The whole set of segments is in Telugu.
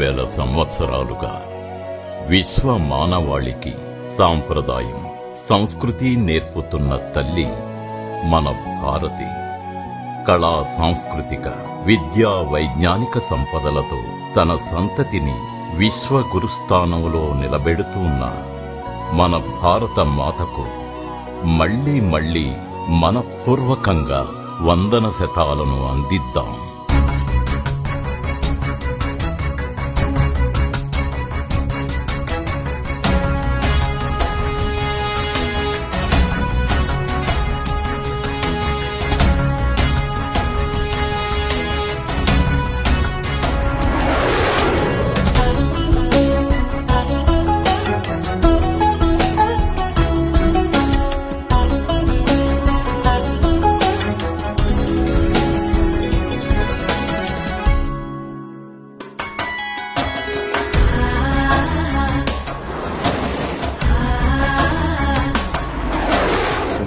వేల సంవత్సరాలుగా విశ్వ మానవాళికి సాంప్రదాయం, సంస్కృతి నేర్పుతున్న తల్లి మన భారతి. కళా, సాంస్కృతిక, విద్యా, వైజ్ఞానిక సంపదలతో తన సంతతిని విశ్వ గురుస్థానంలో నిలబెడుతున్న మన భారత మాతకు మళ్లీ మళ్లీ మనఃపూర్వకంగా వందన శతాలను అందిద్దాం.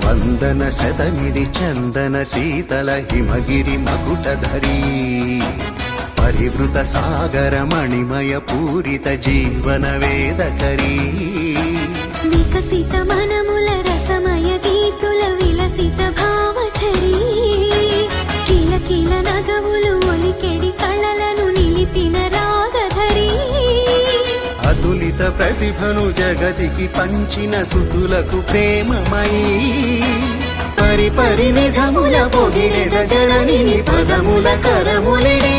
వందన శతమిది చందన శీతల హిమగిరి మకుటధరీ పరివృత సాగర మణిమయ పూరిత జీవన వేదకరీ వికసిత మనముల రసమయ గీతుల విలసిత భావచరీ కిల కిల నగవులు ఒలికెడి కళలను నిలిపిన రాగధరీ అతులిత ప్రతిభను జగతికి పంచిన సుతులకు ప్రేమమయీ పరిపరినిధముల పొగిడెద జనని పదముల కరములిడి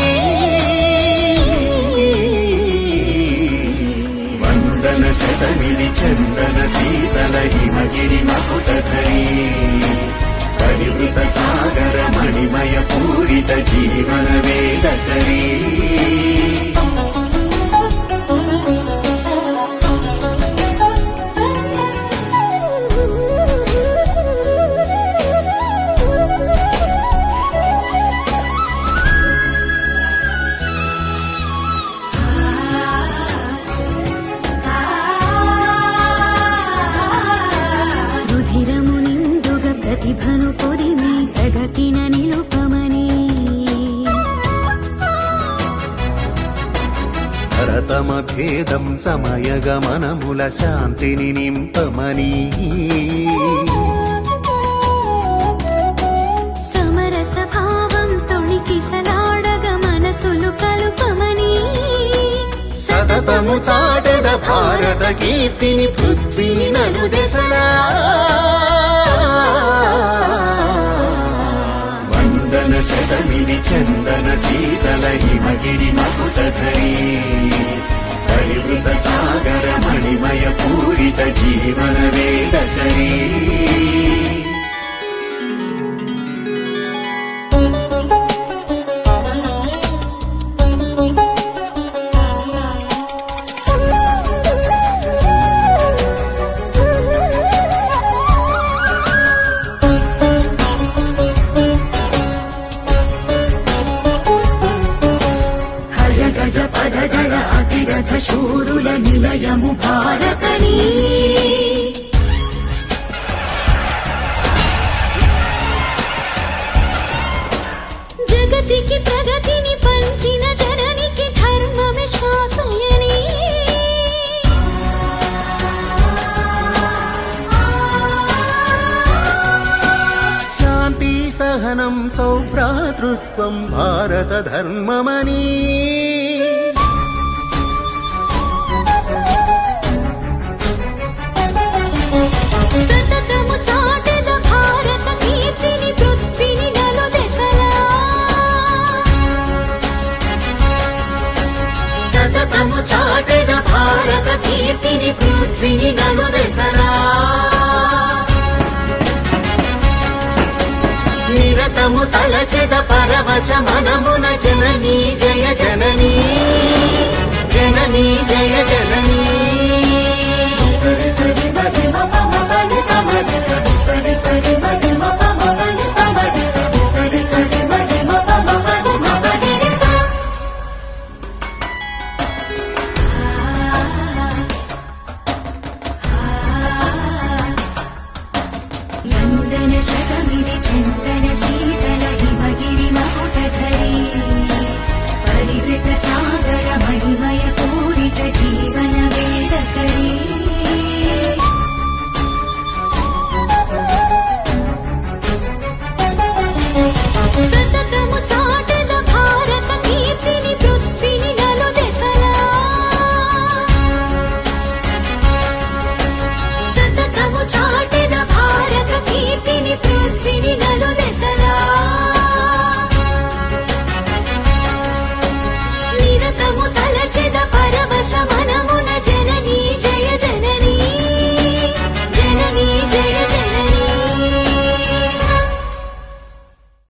వందన శతమిది చందన శీతల హిమగిరి మకుటధరీ పరివృత సాగర మణిమయ పూరిత జీవన వేదకరీ ప్రతిభను పొదిమి ప్రగతిన నిలుపమని భరతమ భేదం సమయగమనముల శాంతిని నింపమని సమరస భావం తొణికిసలాడగ మనసులు కలుపమని సతతము చాటెద భారత కీర్తిని పృథ్వీని నలుదెసలా వందన శతమిది చందన శీతల హిమగిరి మకుటధరీ పరివృత సాగర మణిమయ పూరిత జీవన వేదకరీ గజ పద గణ అతిరథ శూరుల నిలయము భారతని జగతికి ప్రగతిని పంచిన జననికి ధర్మమే శ్వాసయని శాంతి సహనం సౌభ్రాతృత్వం భారత ధర్మమని సతతము చాటెద భారత కీర్తిని పృథ్వీని నలుదెసలా సతతము చాటెద భారత కీర్తిని పృథ్వీని నలుదెసలా నిరతము తలచెద పరవశ మనమున జననీ జయ జననీ జననీ జయ జననీ సరి సరి మది మమ మని తమని సరి సరి సరి మది